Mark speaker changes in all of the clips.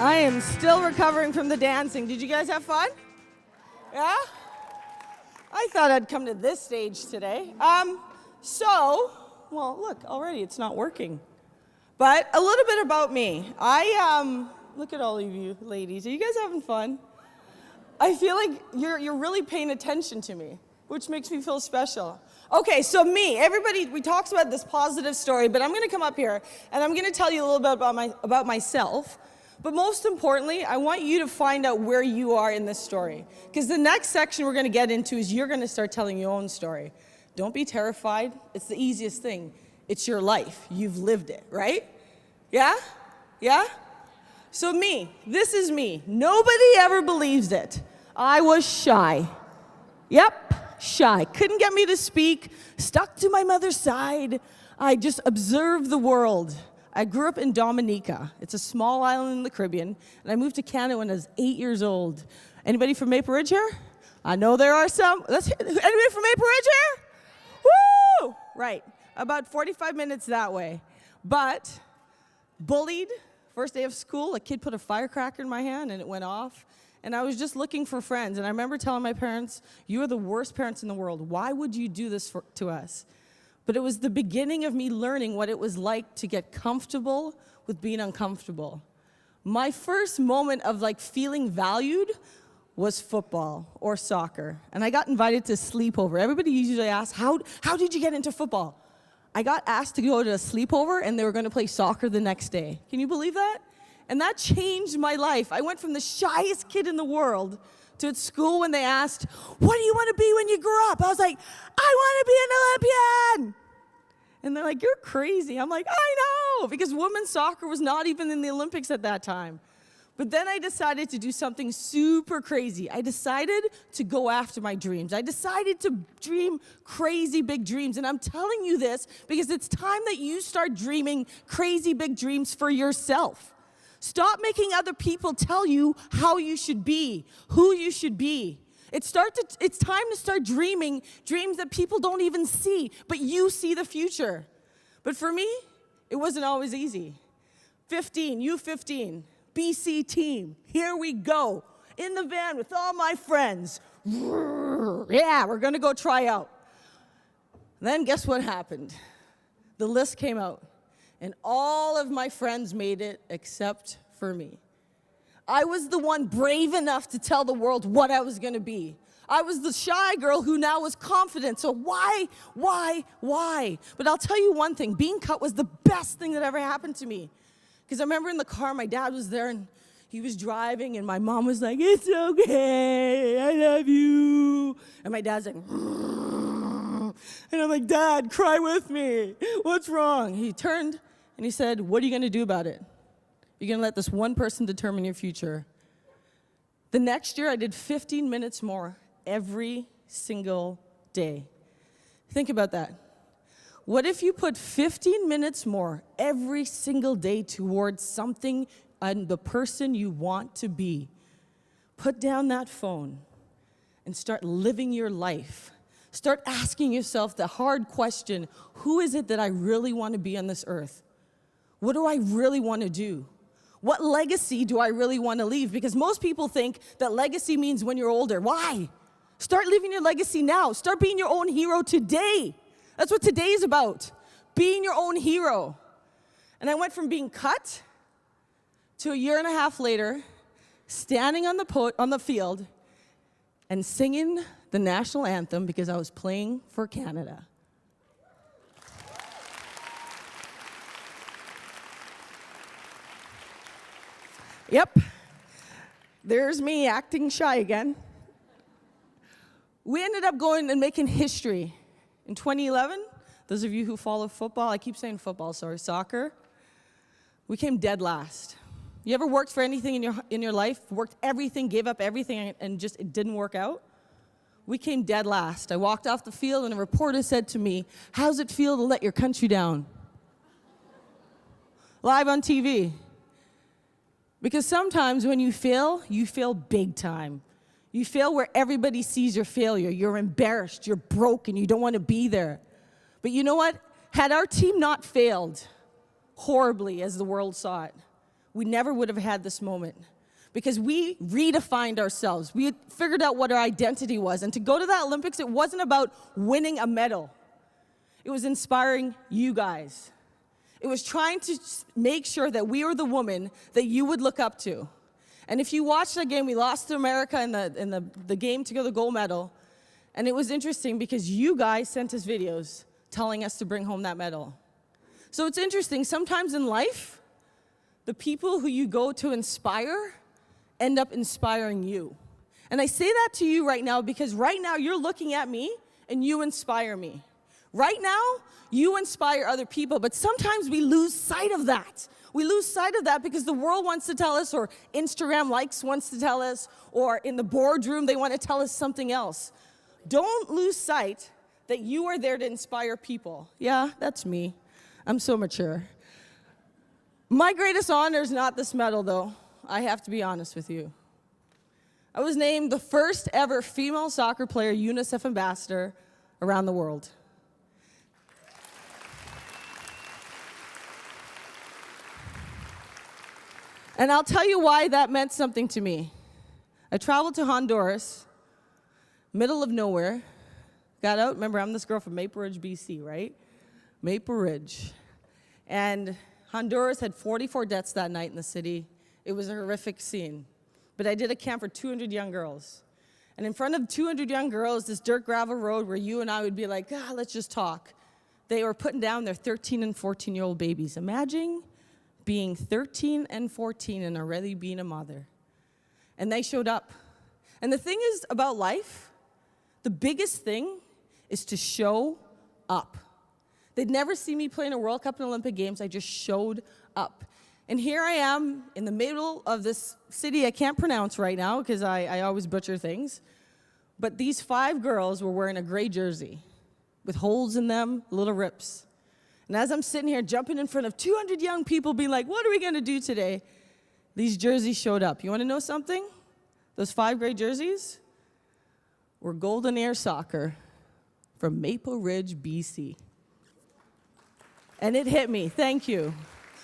Speaker 1: I am still recovering from the dancing. Did you guys have fun? Yeah? I thought I'd come to this stage today. Well, look, already it's not working. But a little bit about me. Look at all of you ladies. Are you guys having fun? I feel like you're really paying attention to me, which makes me feel special. Okay, so me, everybody, we talked about this positive story, but I'm going to come up here and I'm going to tell you a little bit about myself. But most importantly, I want you to find out where you are in this story. Because the next section we're going to get into is you're going to start telling your own story. Don't be terrified. It's the easiest thing. It's your life. You've lived it, right? Yeah? Yeah? So me, this is me. Nobody ever believes it. I was shy. Yep, shy. Couldn't get me to speak. Stuck to my mother's side. I just observed the world. I grew up in Dominica. It's a small island in the Caribbean, and I moved to Canada when I was 8 years old. Anybody from Maple Ridge here? I know there are some. Anybody from Maple Ridge here? Woo! Right, about 45 minutes that way. But bullied, first day of school, a kid put a firecracker in my hand and it went off. And I was just looking for friends. And I remember telling my parents, you are the worst parents in the world. Why would you do this to us? But it was the beginning of me learning what it was like to get comfortable with being uncomfortable. My first moment of feeling valued was football or soccer. And I got invited to a sleepover. Everybody usually asks, how did you get into football? I got asked to go to a sleepover and they were going to play soccer the next day. Can you believe that? And that changed my life. I went from the shyest kid in the world to at school when they asked, what do you want to be when you grow up? I was like, I want to be an Olympian. And they're like, you're crazy. I'm like, I know, because women's soccer was not even in the Olympics at that time. But then I decided to do something super crazy. I decided to go after my dreams. I decided to dream crazy big dreams. And I'm telling you this because it's time that you start dreaming crazy big dreams for yourself. Stop making other people tell you how you should be, who you should be. It's time to start dreaming dreams that people don't even see, but you see the future. But for me, it wasn't always easy. U15, BC team, here we go. In the van with all my friends. Yeah, we're gonna go try out. Then guess what happened? The list came out. And all of my friends made it except for me. I was the one brave enough to tell the world what I was going to be. I was the shy girl who now was confident. So why? But I'll tell you one thing. Being cut was the best thing that ever happened to me. Because I remember in the car, my dad was there and he was driving and my mom was like, it's okay, I love you. And my dad's like, and I'm like, Dad, cry with me. What's wrong? He turned and he said, what are you going to do about it? You're going to let this one person determine your future. The next year, I did 15 minutes more every single day. Think about that. What if you put 15 minutes more every single day towards something and the person you want to be? Put down that phone and start living your life. Start asking yourself the hard question, who is it that I really want to be on this earth? What do I really want to do? What legacy do I really want to leave? Because most people think that legacy means when you're older. Why? Start living your legacy now. Start being your own hero today. That's what today is about, being your own hero. And I went from being cut to a year and a half later, standing on the field and singing the national anthem because I was playing for Canada. Yep, there's me acting shy again. We ended up going and making history. In 2011, those of you who follow football, I keep saying football, sorry, soccer, we came dead last. You ever worked for anything in your life, worked everything, gave up everything, and just it didn't work out? We came dead last. I walked off the field and a reporter said to me, how's it feel to let your country down? Live on TV. Because sometimes when you fail big time. You fail where everybody sees your failure. You're embarrassed, you're broken, you don't want to be there. But you know what? Had our team not failed horribly as the world saw it, we never would have had this moment. Because we redefined ourselves. We had figured out what our identity was. And to go to the Olympics, it wasn't about winning a medal. It was inspiring you guys. It was trying to make sure that we were the woman that you would look up to. And if you watched that game, we lost to America in the game to get the gold medal. And it was interesting because you guys sent us videos telling us to bring home that medal. So it's interesting. Sometimes in life, the people who you go to inspire end up inspiring you. And I say that to you right now because right now you're looking at me and you inspire me. Right now, you inspire other people, but sometimes we lose sight of that. We lose sight of that because the world wants to tell us, or Instagram likes wants to tell us, or in the boardroom they want to tell us something else. Don't lose sight that you are there to inspire people. Yeah, that's me. I'm so mature. My greatest honor is not this medal, though. I have to be honest with you. I was named the first ever female soccer player UNICEF ambassador around the world. And I'll tell you why that meant something to me. I traveled to Honduras, middle of nowhere, got out. Remember, I'm this girl from Maple Ridge, BC, right? Maple Ridge. And Honduras had 44 deaths that night in the city. It was a horrific scene. But I did a camp for 200 young girls. And in front of 200 young girls, this dirt gravel road where you and I would be like, let's just talk. They were putting down their 13 and 14-year-old babies. Imagine being 13 and 14 and already being a mother. And they showed up. And the thing is about life, the biggest thing is to show up. They'd never see me play in a World Cup and Olympic Games. I just showed up. And here I am in the middle of this city I can't pronounce right now because I always butcher things. But these 5 girls were wearing a gray jersey with holes in them, little rips. And as I'm sitting here jumping in front of 200 young people being like, what are we going to do today? These jerseys showed up. You want to know something? Those 5 gray jerseys were Golden Air Soccer from Maple Ridge, BC. And it hit me. Thank you.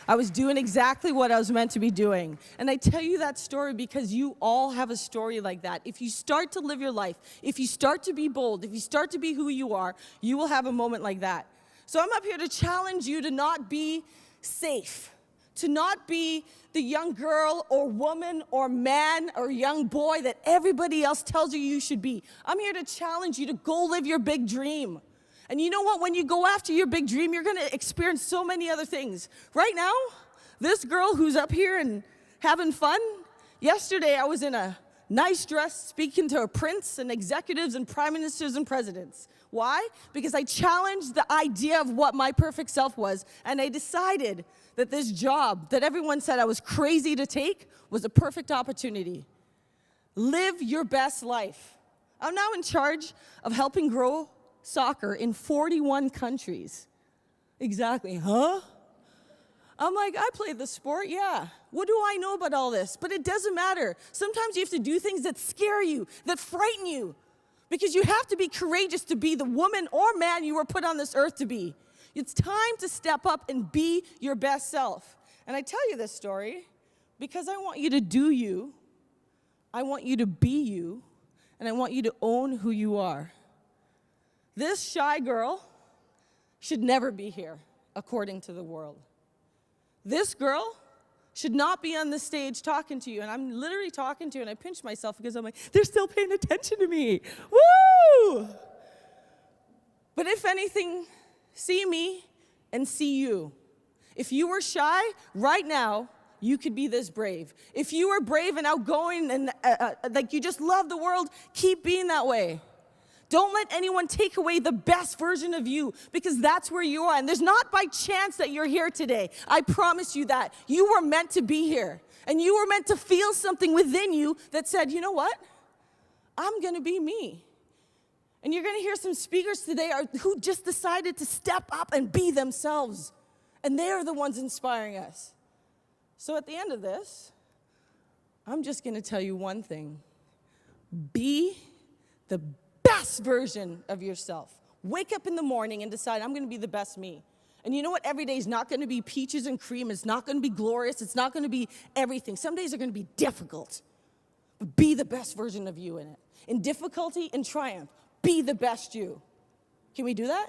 Speaker 1: I was doing exactly what I was meant to be doing. And I tell you that story because you all have a story like that. If you start to live your life, if you start to be bold, if you start to be who you are, you will have a moment like that. So I'm up here to challenge you to not be safe, to not be the young girl or woman or man or young boy that everybody else tells you you should be. I'm here to challenge you to go live your big dream. And you know what? When you go after your big dream, you're going to experience so many other things. Right now, this girl who's up here and having fun, yesterday I was in a nice dress speaking to a prince and executives and prime ministers and presidents. Why? Because I challenged the idea of what my perfect self was, and I decided that this job that everyone said I was crazy to take was a perfect opportunity. Live your best life. I'm now in charge of helping grow soccer in 41 countries. Exactly, huh? I'm like, I played the sport, yeah. What do I know about all this? But it doesn't matter. Sometimes you have to do things that scare you, that frighten you, because you have to be courageous to be the woman or man you were put on this earth to be. It's time to step up and be your best self. And I tell you this story because I want you to do you, I want you to be you, and I want you to own who you are. This shy girl should never be here, according to the world. This girl should not be on the stage talking to you. And I'm literally talking to you, and I pinch myself because I'm like, they're still paying attention to me. Woo! But if anything, see me and see you. If you were shy, right now, you could be this brave. If you were brave and outgoing and like you just love the world, keep being that way. Don't let anyone take away the best version of you, because that's where you are. And there's not by chance that you're here today. I promise you that. You were meant to be here. And you were meant to feel something within you that said, you know what? I'm going to be me. And you're going to hear some speakers today who just decided to step up and be themselves. And they're the ones inspiring us. So at the end of this, I'm just going to tell you one thing. Be the best version of yourself. Wake up in the morning and decide, I'm going to be the best me. And you know what? Every day is not going to be peaches and cream. It's not going to be glorious. It's not going to be everything. Some days are going to be difficult. But be the best version of you in it. In difficulty and triumph, be the best you. Can we do that?